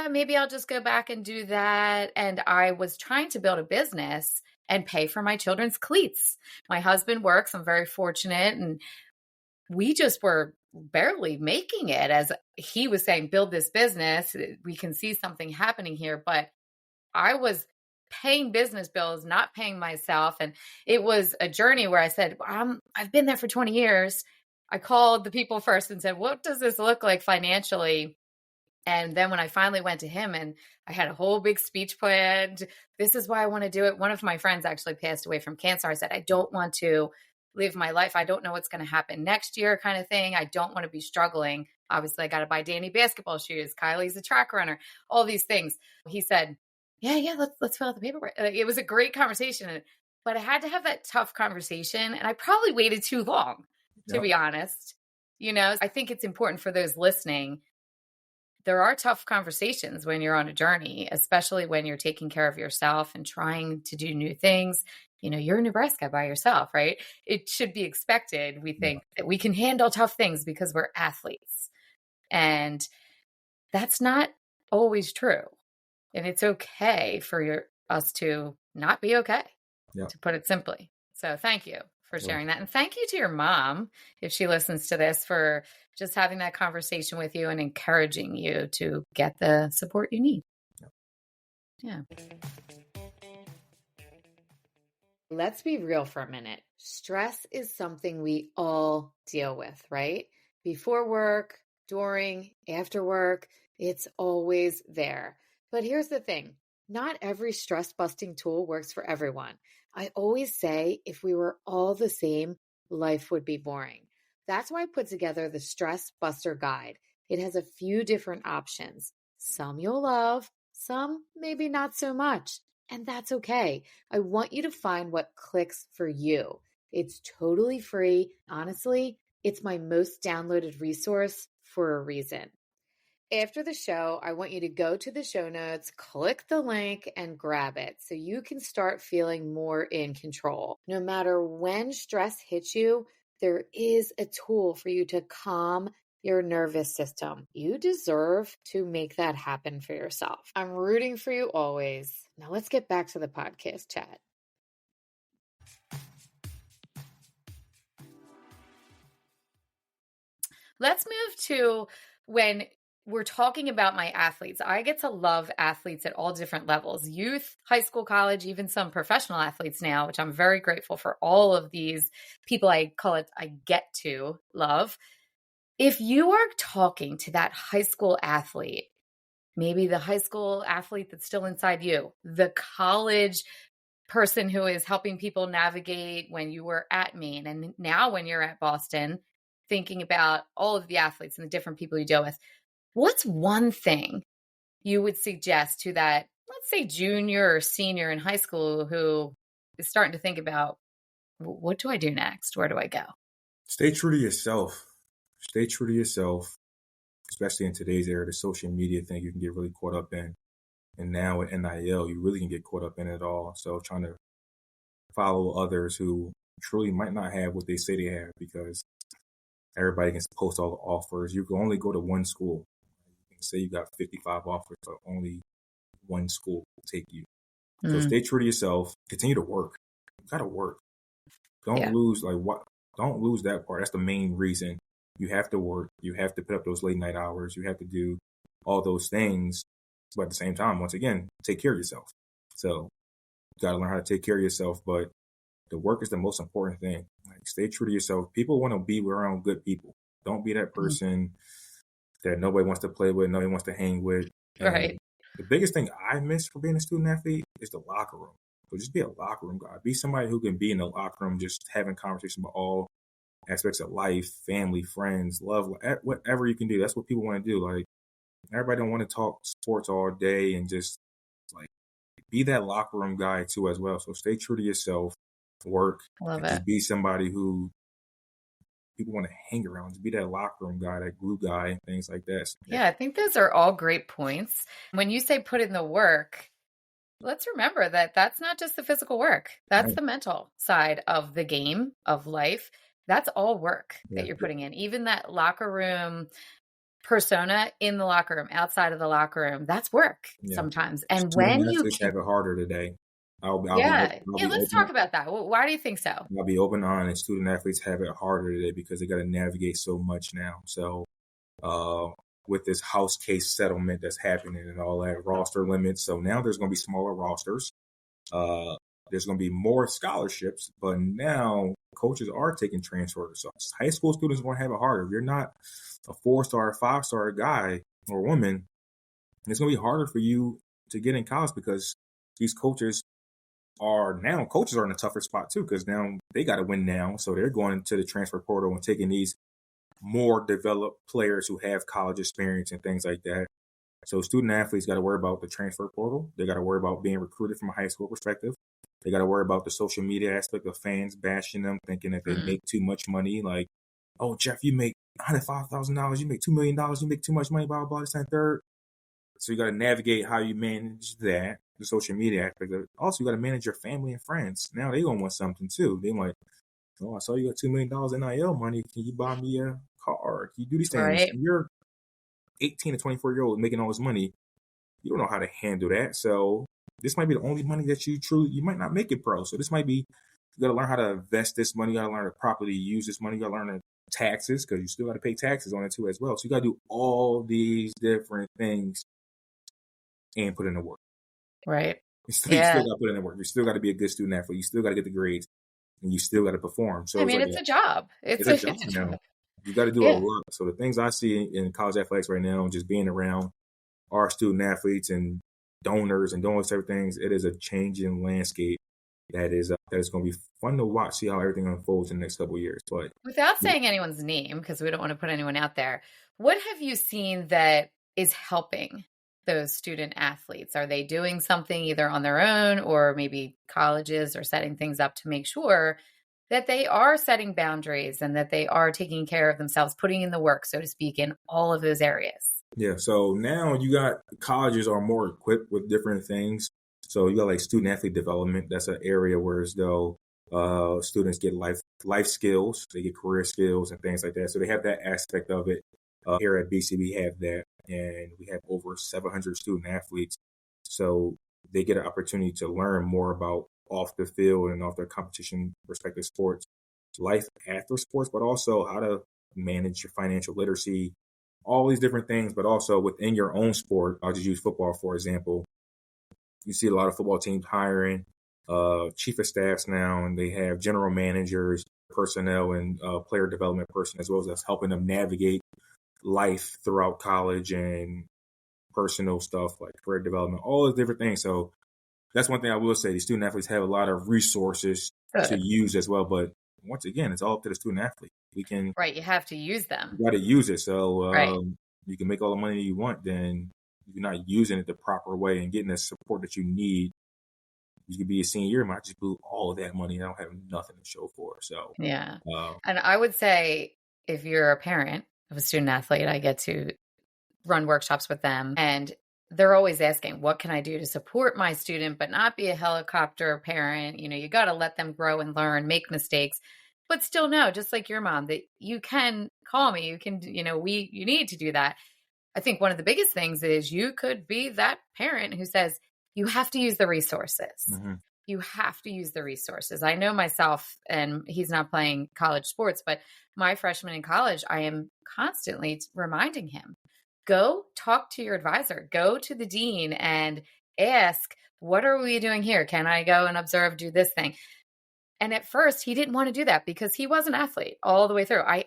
maybe I'll just go back and do that. And I was trying to build a business and pay for my children's cleats. My husband works. I'm very fortunate. And we just were barely making it. As he was saying, build this business. We can see something happening here. But I was paying business bills, not paying myself. And it was a journey where I said, I've been there for 20 years. I called the people first and said, what does this look like financially? And then when I finally went to him and I had a whole big speech planned, this is why I want to do it. One of my friends actually passed away from cancer. I said, I don't want to live my life. I don't know what's going to happen next year kind of thing. I don't want to be struggling. Obviously, I got to buy Danny basketball shoes. Kylie's a track runner, all these things. He said, yeah, let's fill out the paperwork. It was a great conversation, but I had to have that tough conversation. And I probably waited too long, to be honest. I think it's important for those listening. There are tough conversations when you're on a journey, especially when you're taking care of yourself and trying to do new things. You're in Nebraska by yourself, right? It should be expected, we think, that we can handle tough things because we're athletes. And that's not always true. And it's okay for us to not be okay, to put it simply. So thank you for sharing that. And thank you to your mom, if she listens to this, for just having that conversation with you and encouraging you to get the support you need. Yeah. Let's be real for a minute. Stress is something we all deal with, right? Before work, during, after work, it's always there. But here's the thing. Not every stress-busting tool works for everyone. I always say if we were all the same, life would be boring. That's why I put together the Stress Buster Guide. It has a few different options. Some you'll love, some maybe not so much. And that's okay. I want you to find what clicks for you. It's totally free. Honestly, it's my most downloaded resource for a reason. After the show, I want you to go to the show notes, click the link, and grab it so you can start feeling more in control. No matter when stress hits you, there is a tool for you to calm your nervous system. You deserve to make that happen for yourself. I'm rooting for you always. Now let's get back to the podcast chat. Let's move to when we're talking about my athletes. I get to love athletes at all different levels, youth, high school, college, even some professional athletes now, which I'm very grateful for all of these people. I get to love. If you are talking to that high school athlete, maybe the high school athlete that's still inside you, the college person who is helping people navigate when you were at Maine, and now when you're at Boston, thinking about all of the athletes and the different people you deal with, what's one thing you would suggest to that, let's say, junior or senior in high school who is starting to think about, what do I do next? Where do I go? Stay true to yourself. Stay true to yourself. especially in today's era, the social media thing you can get really caught up in. And now with NIL, you really can get caught up in it all. So trying to follow others who truly might not have what they say they have, because everybody can post all the offers. You can only go to one school. You can say you got 55 offers, but only one school will take you. So stay true to yourself. Continue to work. You gotta work. Don't lose Don't lose that part. That's the main reason. You have to work. You have to put up those late night hours. You have to do all those things. But at the same time, once again, take care of yourself. So you gotta learn how to take care of yourself. But the work is the most important thing. Like, stay true to yourself. People want to be around good people. Don't be that person that nobody wants to play with, nobody wants to hang with. And Right. the biggest thing I miss for being a student athlete is the locker room. So just be a locker room guy. Be somebody who can be in the locker room just having conversations about all aspects of life, family, friends, love, whatever you can do. That's what people want to do. Like, everybody don't want to talk sports all day, and just like be that locker room guy too as well. So stay true to yourself, work, Love and it. just be somebody who people want to hang around. Just be that locker room guy, that glue guy, and things like that. So, Yeah, I think those are all great points. When you say put in the work, let's remember that that's not just the physical work. That's right. the mental side of the game, of life. That's all work that Yeah. you're putting in. Even that locker room persona in the locker room, outside of the locker room, that's work sometimes. And when Student you athletes have it harder today. let's talk about that. Why do you think so? I'll be open and honest. Student athletes have it harder today because they got to navigate so much now. So, with this house case settlement that's happening and all that, roster limits. So now there's going to be smaller rosters. There's going to be more scholarships, but now coaches are taking transfers. So high school students are going to have it harder. If you're not a 4-star, 5-star guy or woman, it's going to be harder for you to get in college, because these coaches are in a tougher spot too, because now they got to win now. So they're going into the transfer portal and taking these more developed players who have college experience and things like that. So student athletes got to worry about the transfer portal. They got to worry about being recruited from a high school perspective. They got to worry about the social media aspect of fans bashing them, thinking that they make too much money. Like, oh, Jeff, you make $105,000. You make $2 million. You make too much money, blah, blah, blah, this and third. So you got to navigate how you manage that, the social media aspect of it. Also, you got to manage your family and friends. Now they going to want something too. They like, oh, I saw you got $2 million NIL money. Can you buy me a car? Can you do these things? Right. You're 18 to 24-year-old making all this money. You don't know how to handle that. So this might be the only money that you might not make it pro. So this might be, you got to learn how to invest this money. You got to learn to properly use this money. You got to learn the taxes, because you still got to pay taxes on it too as well. So you got to do all these different things and put in the work. Right. You still got to put in the work. You still got to be a good student athlete. You still got to get the grades, and you still got to perform. So it's a job. It's a job now. You got to do a lot. So the things I see in college athletics right now, just being around our student athletes and donors and doing those type of things, it is a changing landscape that is going to be fun to watch, see how everything unfolds in the next couple of years. But without saying anyone's name, because we don't want to put anyone out there, what have you seen that is helping those student athletes? Are they doing something either on their own, or maybe colleges are setting things up to make sure that they are setting boundaries and that they are taking care of themselves, putting in the work, so to speak, in all of those areas? Yeah. So now you got colleges are more equipped with different things. So you got like student athlete development. That's an area where as though students get life skills, they get career skills and things like that. So they have that aspect of it. Here at BC, we have that, and we have over 700 student athletes. So they get an opportunity to learn more about off the field and off their competition respective sports, life after sports, but also how to manage your financial literacy, all these different things, but also within your own sport. I'll just use football, for example. You see a lot of football teams hiring chief of staffs now, and they have general managers, personnel, and player development person, as well as helping them navigate life throughout college and personal stuff like career development, all those different things. So that's one thing I will say. The student athletes have a lot of resources to use as well. But once again, it's all up to the student athlete. Right. You have to use them. You got to use it. So you can make all the money you want. Then if you're not using it the proper way and getting the support that you need, you could be a senior year, might just blew all of that money and I don't have nothing to show for it. So and I would say if you're a parent of a student athlete, I get to run workshops with them, and they're always asking, what can I do to support my student, but not be a helicopter parent? You got to let them grow and learn, make mistakes, but still know, just like your mom, that you can call me. You can, you need to do that. I think one of the biggest things is you could be that parent who says, you have to use the resources. Mm-hmm. You have to use the resources. I know myself, and he's not playing college sports, but my freshman in college, I am constantly reminding him, go talk to your advisor, go to the dean and ask, what are we doing here? Can I go and observe, do this thing? And at first he didn't want to do that because he was an athlete all the way through. I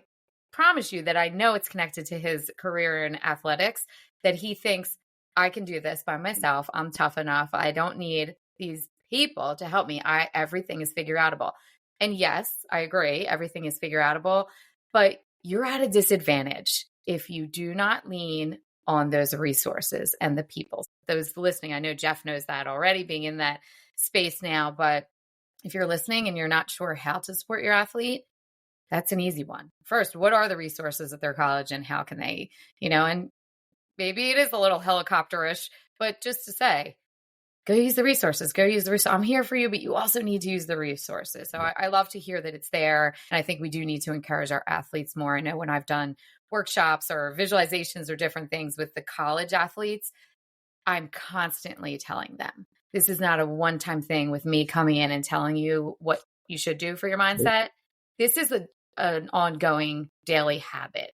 promise you that I know it's connected to his career in athletics, that he thinks, I can do this by myself. I'm tough enough. I don't need these people to help me. Everything is figure outable. And yes, I agree. Everything is figure outable, but you're at a disadvantage if you do not lean on those resources and the people. Those listening, I know Jeff knows that already, being in that space now, but if you're listening and you're not sure how to support your athlete, that's an easy one. First, what are the resources at their college and how can they, and maybe it is a little helicopterish, but just to say, go use the resources, I'm here for you, but you also need to use the resources. So I love to hear that it's there. And I think we do need to encourage our athletes more. I know when I've done workshops or visualizations or different things with the college athletes, I'm constantly telling them, this is not a one-time thing with me coming in and telling you what you should do for your mindset. This is an ongoing daily habit.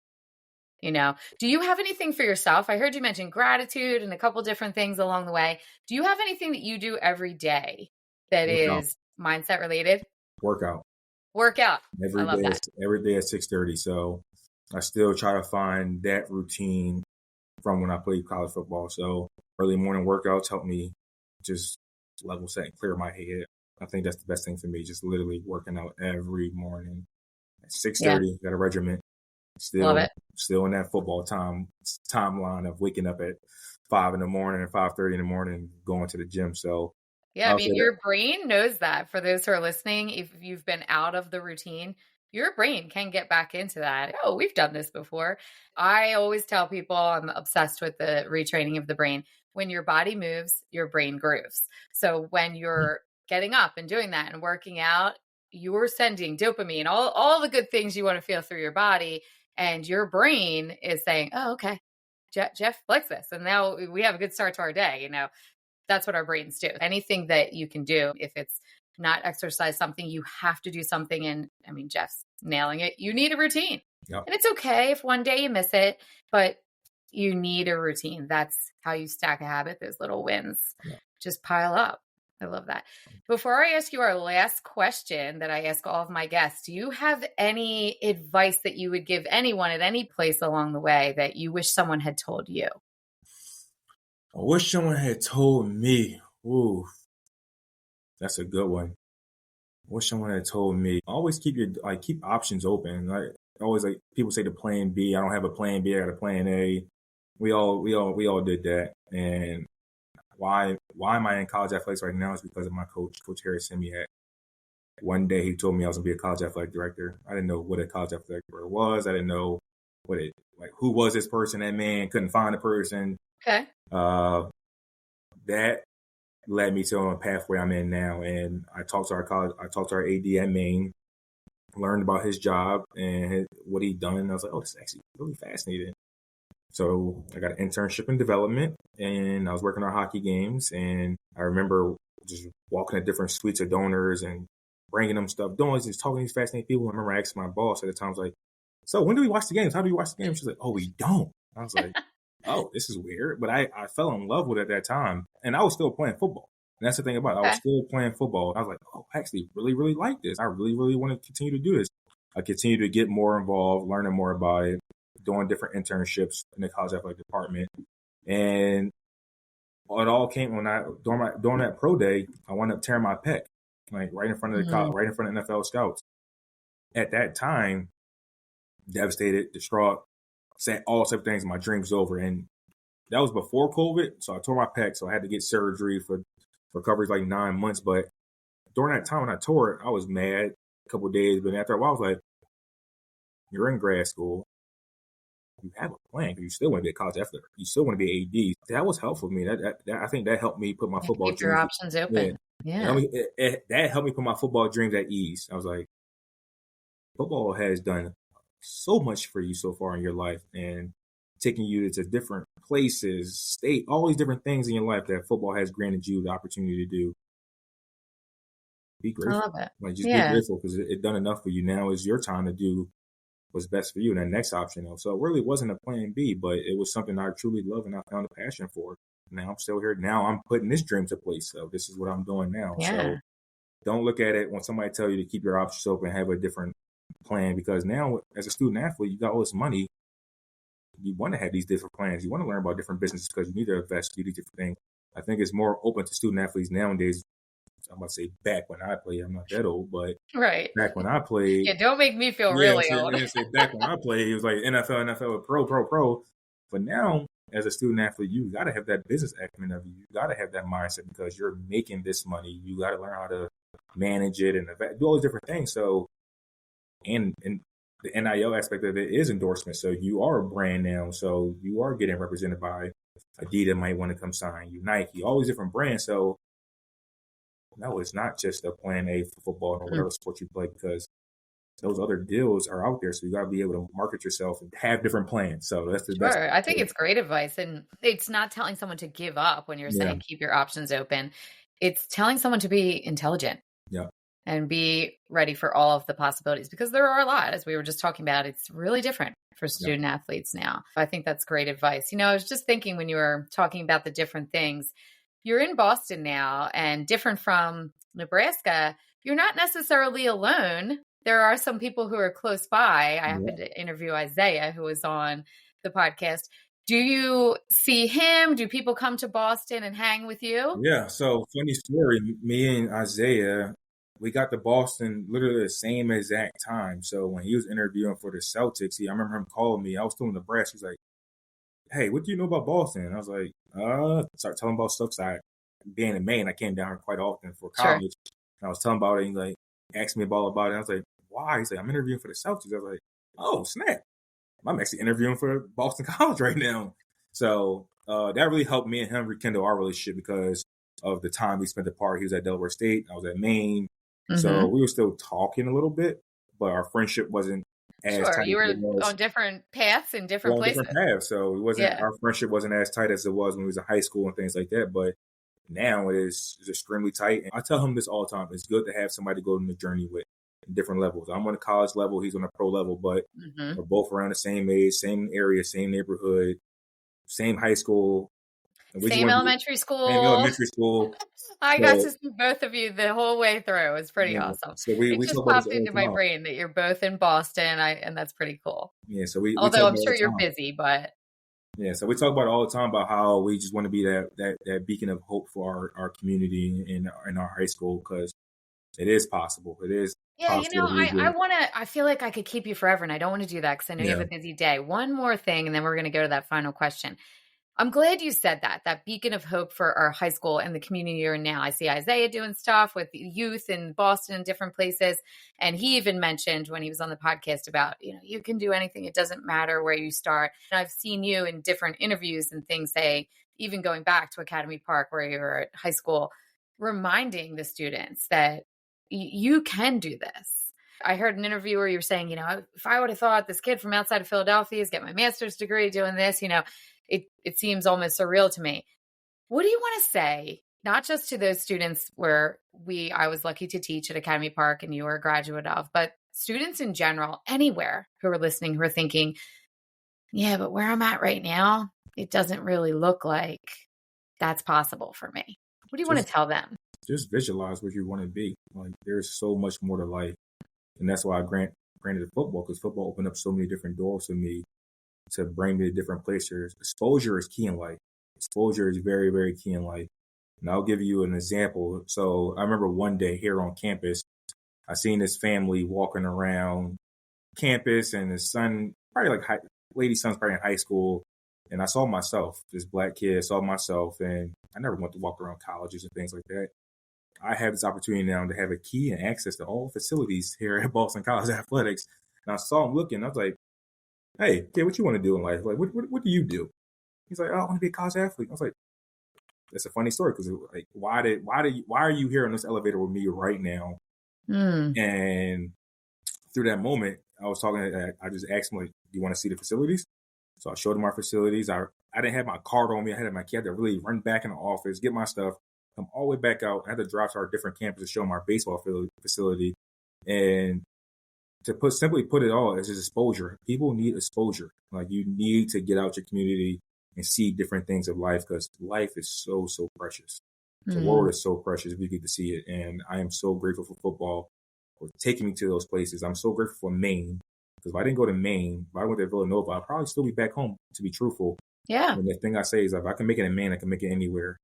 Do you have anything for yourself? I heard you mention gratitude and a couple different things along the way. Do you have anything that you do every day that is mindset related? Workout. I love that. Every day at 6:30. So I still try to find that routine from when I played college football. So early morning workouts help me just level set and clear my head. I think that's the best thing for me, just literally working out every morning at 6:30. Got a regiment. Still in that football timeline of waking up at 5 in the morning and 5:30 in the morning, going to the gym. So yeah, I mean, your brain knows that. For those who are listening, if you've been out of the routine, your brain can get back into that. Oh, we've done this before. I always tell people, I'm obsessed with the retraining of the brain. When your body moves, your brain grooves. So when you're getting up and doing that and working out, you're sending dopamine, all the good things you want to feel through your body. And your brain is saying, oh, okay, Jeff likes this. And now we have a good start to our day. That's what our brains do. Anything that you can do, if it's not exercise something, you have to do something. And I mean, Jeff's nailing it. You need a routine. Yep. And it's okay if one day you miss it, but you need a routine. That's how you stack a habit. Those little wins just pile up. I love that. Before I ask you our last question that I ask all of my guests, do you have any advice that you would give anyone at any place along the way that you wish someone had told you? I wish someone had told me. Ooh, that's a good one. I wish someone had told me. Always keep options open. Always people say the plan B. I don't have a plan B. I got a plan A. We all did that. And why am I in college athletics right now is because of my coach, Coach Harris sent me at. One day he told me I was gonna be a college athletic director. I didn't know what a college athletic director was. I didn't know who was this person. That man couldn't find a person. Okay. That led me to a pathway I'm in now. And I talked to our AD at Maine, learned about his job and what he'd done. And I was like, oh, this is actually really fascinating. So I got an internship in development and I was working on hockey games. And I remember just walking to different suites of donors and bringing them stuff, just talking to these fascinating people. I remember asking my boss at the time, I was like, so when do we watch the games? How do we watch the games? She's like, oh, we don't. I was like, oh, this is weird. But I fell in love with it at that time. And I was still playing football. And that's the thing about it. I was still playing football. I was like, oh, I actually really, really like this. I really, really want to continue to do this. I continue to get more involved, learning more about it, doing different internships in the college athletic department. And it all came during that pro day, I wound up tearing my pec, right in front of the college, right in front of NFL scouts. At that time, devastated, distraught, saying all sorts of things, my dream's over. And that was before COVID. So I tore my pec. So I had to get surgery for recovery 9 months. But during that time when I tore it, I was mad a couple of days. But after a while, I was like, you're in grad school. you have a plan because you still want to be a college athlete. You still want to be an AD. That was helpful for me. I think that helped me put my football Keep your dreams. options open. Yeah. That helped me put my football dreams at ease. I was like, football has done so much for you so far in your life and taking you to different places, state, all these different things in your life that football has granted you the opportunity to do. Be grateful. I love it. Like, just be grateful because it done enough for you. Now is your time to do what's best for you and that next option. So it really wasn't a plan B, but it was something I truly love and I found a passion for. Now I'm still here. Now I'm putting this dream to place. So this is what I'm doing now. Yeah. So don't look at it when somebody tell you to keep your options open, have a different plan, because now as a student athlete, you got all this money. You want to have these different plans. You want to learn about different businesses because you need to invest, you do different things. I think it's more open to student athletes nowadays. I'm about to say back when I played. I'm not that old, but right. Back when I played. Yeah, don't make me feel really old. Back when I played, it was like NFL, pro. But now, as a student athlete, you got to have that business acumen of you. You got to have that mindset because you're making this money. You got to learn how to manage it and do all these different things. So, and the NIL aspect of it is endorsement. So you are a brand now. So you are getting represented by Adidas might want to come sign you, Nike, all these different brands. So no, it's not just a plan A for football or whatever sport you play, because those other deals are out there. So you got to be able to market yourself and have different plans. So that's the best. Sure. I think it's great advice. And it's not telling someone to give up when you're saying keep your options open. It's telling someone to be intelligent. Yeah. And be ready for all of the possibilities, because there are a lot, as we were just talking about. It's really different for student athletes now. I think that's great advice. I was just thinking when you were talking about the different things, you're in Boston now, and different from Nebraska, you're not necessarily alone. There are some people who are close by. I happened to interview Isaiah, who was on the podcast. Do you see him? Do people come to Boston and hang with you? Yeah. So funny story, me and Isaiah, we got to Boston literally the same exact time. So when he was interviewing for the Celtics, I remember him calling me. I was still in Nebraska. He's like, hey, what do you know about Boston? And I was like, start telling about stuff. So being in Maine, I came down here quite often for college. Sure. And I was telling about it. And he like asked me about it. I was like, why? He's like, I'm interviewing for the Celtics. I was like, oh, snap. I'm actually interviewing for Boston College right now. So that really helped me and him rekindle our relationship because of the time we spent apart. He was at Delaware State. I was at Maine. Mm-hmm. So we were still talking a little bit, but our friendship wasn't as tight. You were on different paths in different places. Different paths. So it wasn't, our friendship wasn't as tight as it was when we was in high school and things like that. But now it is extremely tight. And I tell him this all the time. It's good to have somebody to go on the journey with in different levels. I'm on the college level. He's on the pro level, but we're both around the same age, same area, same neighborhood, same high school. Same elementary school. Same elementary school. I got to see both of you the whole way through. It was pretty awesome. So we just popped into my brain that you're both in Boston, and that's pretty cool. Yeah. So although I'm sure you're busy, but yeah. So we talk about it all the time about how we just want to be that beacon of hope for our community in our high school, because it is possible. It is. Yeah, I feel like I could keep you forever, and I don't want to do that because I know you have a busy day. One more thing, and then we're going to go to that final question. I'm glad you said that beacon of hope for our high school and the community you're in now. I see Isaiah doing stuff with youth in Boston and different places. And he even mentioned when he was on the podcast about, you can do anything. It doesn't matter where you start. And I've seen you in different interviews and things say, even going back to Academy Park where you were at high school, reminding the students that you can do this. I heard an interview where you were saying, if I would have thought this kid from outside of Philadelphia is getting my master's degree doing this, it seems almost surreal to me. What do you want to say, not just to those students where I was lucky to teach at Academy Park and you were a graduate of, but students in general, anywhere who are listening, who are thinking, yeah, but where I'm at right now, it doesn't really look like that's possible for me. What do you want to tell them? Just visualize what you want to be. Like, there's so much more to life. And that's why I granted football, because football opened up so many different doors for me to bring me to different places. Exposure is key in life. Exposure is very, very key in life. And I'll give you an example. So I remember one day here on campus, I seen this family walking around campus, and his son, probably lady's son's probably in high school. And I saw myself, this black kid, saw myself, and I never went to walk around colleges and things like that. I have this opportunity now to have a key and access to all facilities here at Boston College Athletics. And I saw him looking, I was like, hey, kid, what you want to do in life? Like, what do you do? He's like, oh, I want to be a college athlete. I was like, that's a funny story because like, why are you here in this elevator with me right now? Mm. And through that moment, I was talking. I just asked him like, do you want to see the facilities? So I showed him our facilities. I didn't have my card on me. I had my key. I had to really run back in the office, get my stuff, come all the way back out. I had to drive to our different campuses to show him our baseball facility. And to simply put it all, it's just exposure. People need exposure. Like you need to get out your community and see different things of life because life is so precious. The world is so precious. We get to see it. And I am so grateful for football for taking me to those places. I'm so grateful for Maine. Because if I didn't go to Maine, if I went to Villanova, I'd probably still be back home, to be truthful. Yeah. And the thing I say is, if I can make it in Maine, I can make it anywhere.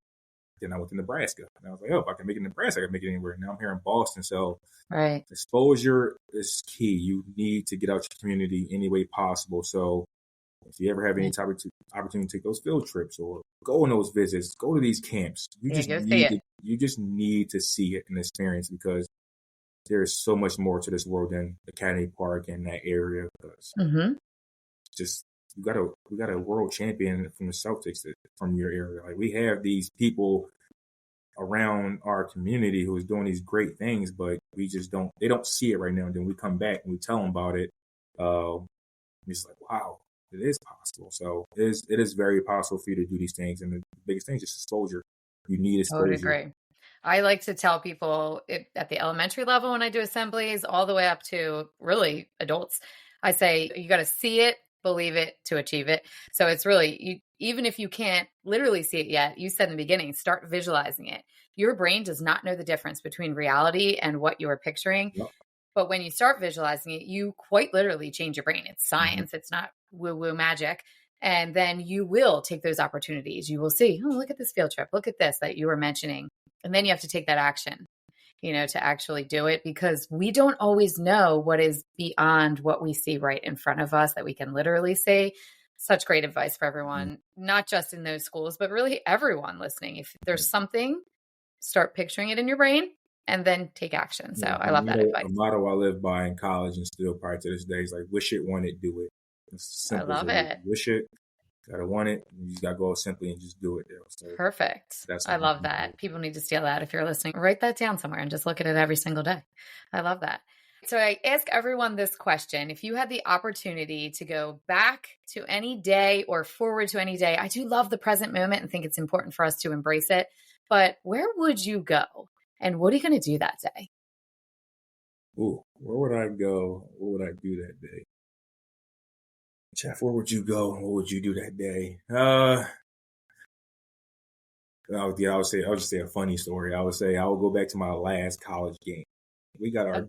Then I went to Nebraska. And I was like, oh, if I can make it in Nebraska, I can make it anywhere. Now I'm here in Boston. So right. Exposure is key. You need to get out your community any way possible. So if you ever have any type of opportunity to take those field trips or go on those visits, go to these camps. You just need to see it and experience because there's so much more to this world than Academy Park and that area. Because just we got a world champion from the Celtics from your area. Like we have these people around our community who is doing these great things, but we just they don't see it right now. And then we come back and we tell them about it. It's like, wow, it is possible. So it is very possible for you to do these things. And the biggest thing is just exposure. You need exposure. I would agree. I like to tell people at the elementary level when I do assemblies all the way up to really adults, I say, you got to see it, believe it to achieve it. So it's really, even if you can't literally see it yet, you said in the beginning, start visualizing it. Your brain does not know the difference between reality and what you are picturing. Yep. But when you start visualizing it, you quite literally change your brain. It's science. It's not woo-woo magic. And then you will take those opportunities. You will see, oh, look at this field trip. Look at this that you were mentioning. And then you have to take that action, to actually do it because we don't always know what is beyond what we see right in front of us that we can literally see. Such great advice for everyone, not just in those schools, but really everyone listening. If there's something, start picturing it in your brain and then take action. So I love that advice. A motto I live by in college and still prior to this day is like, wish it, want it, do it. I love it. Wish it, gotta want it. You just gotta go simply and just do it. So perfect. I love that. People need to steal that. If you're listening, write that down somewhere and just look at it every single day. I love that. So I ask everyone this question. If you had the opportunity to go back to any day or forward to any day, I do love the present moment and think it's important for us to embrace it. But where would you go? And what are you going to do that day? Ooh, where would I go? What would I do that day? Jeff, where would you go? What would you do that day? I would just say a funny story. I would say I would go back to my last college game. We got our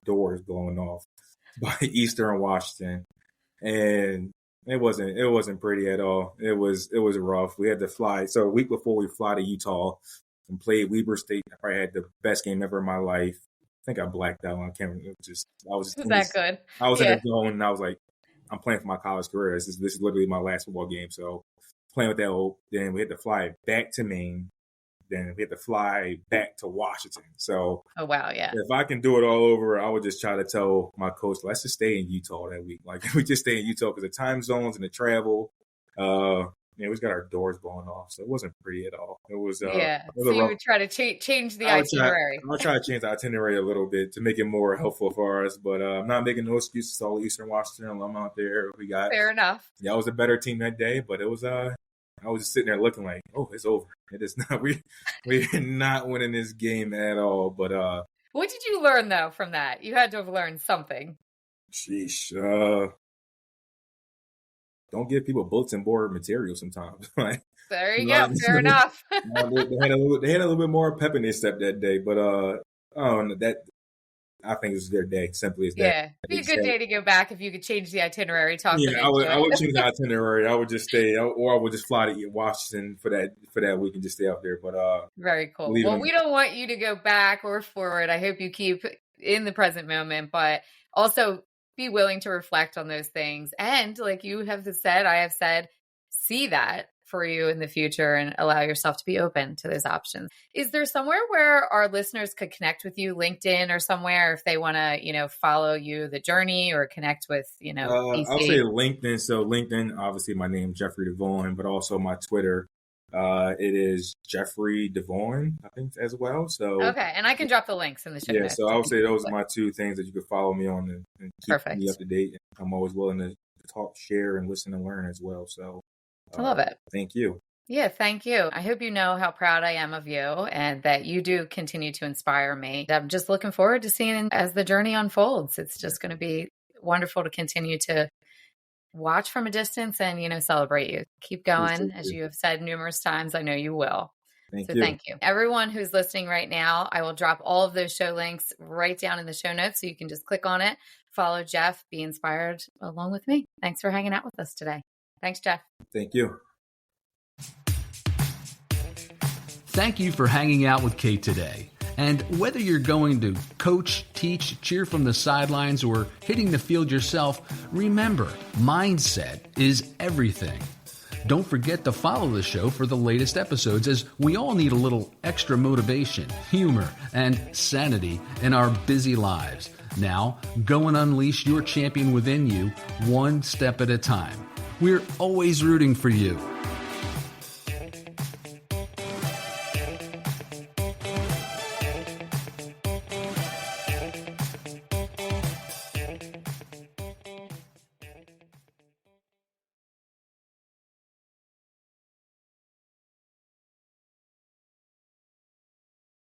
doors blown off by Eastern Washington, and it wasn't pretty at all. It was rough. We had to fly. So a week before we fly to Utah and played Weber State. I probably had the best game ever in my life. I think I blacked out on camera. Was that good? I was in the zone and I was like, I'm playing for my college career. This is literally my last football game. So playing with that hope. Then we had to fly back to Maine. Then we had to fly back to Washington. So, oh wow, yeah. If I can do it all over, I would just try to tell my coach, let's just stay in Utah that week. Like we just stay in Utah because the time zones and the travel. We just got our doors blown off, so it wasn't pretty at all. It was so you would try to change the itinerary. I'll try to change the itinerary a little bit to make it more helpful for us, but I'm not making no excuses. All Eastern Washington alum out there. We got fair enough. Yeah, I was a better team that day, but it was I was just sitting there looking like, oh, it's over. It is not. We're not winning this game at all. But what did you learn though from that? You had to have learned something. Sheesh. Don't give people bulletin board material sometimes. There you go. Fair enough. They had a little bit more pep in their step that day, but I think it was their day. Simply as that. Yeah, be a good day to go back if you could change the itinerary. I would change the itinerary. I would just stay, or I would just fly to Washington for that week and just stay out there. But very cool. Well, we don't want you to go back or forward. I hope you keep in the present moment, but also be willing to reflect on those things. And like you have said, I have said, see that for you in the future and allow yourself to be open to those options. Is there somewhere where our listeners could connect with you, LinkedIn or somewhere, if they want to, follow you, the journey, or connect with, BC? I'll say LinkedIn. So LinkedIn, obviously my name, Jeffrey DeVaughn, but also my Twitter. It is Jeffrey DeVaughn, I think, as well. So okay, and I can drop the links in the show notes. So I would say those are my two things that you could follow me on and keep me up to date. I'm always willing to talk, share, and listen and learn as well. So I love it. Thank you. Yeah, thank you. I hope you know how proud I am of you and that you do continue to inspire me. I'm just looking forward to seeing as the journey unfolds. It's just going to be wonderful to continue to watch from a distance and, celebrate you. Keep going. As you have said numerous times, I know you will. Thank you. Everyone who's listening right now, I will drop all of those show links right down in the show notes so you can just click on it, follow Jeff, be inspired along with me. Thanks for hanging out with us today. Thanks, Jeff. Thank you. Thank you for hanging out with Kate today. And whether you're going to coach, teach, cheer from the sidelines, or hitting the field yourself, remember, mindset is everything. Don't forget to follow the show for the latest episodes, as we all need a little extra motivation, humor, and sanity in our busy lives. Now, go and unleash your champion within you, one step at a time. We're always rooting for you.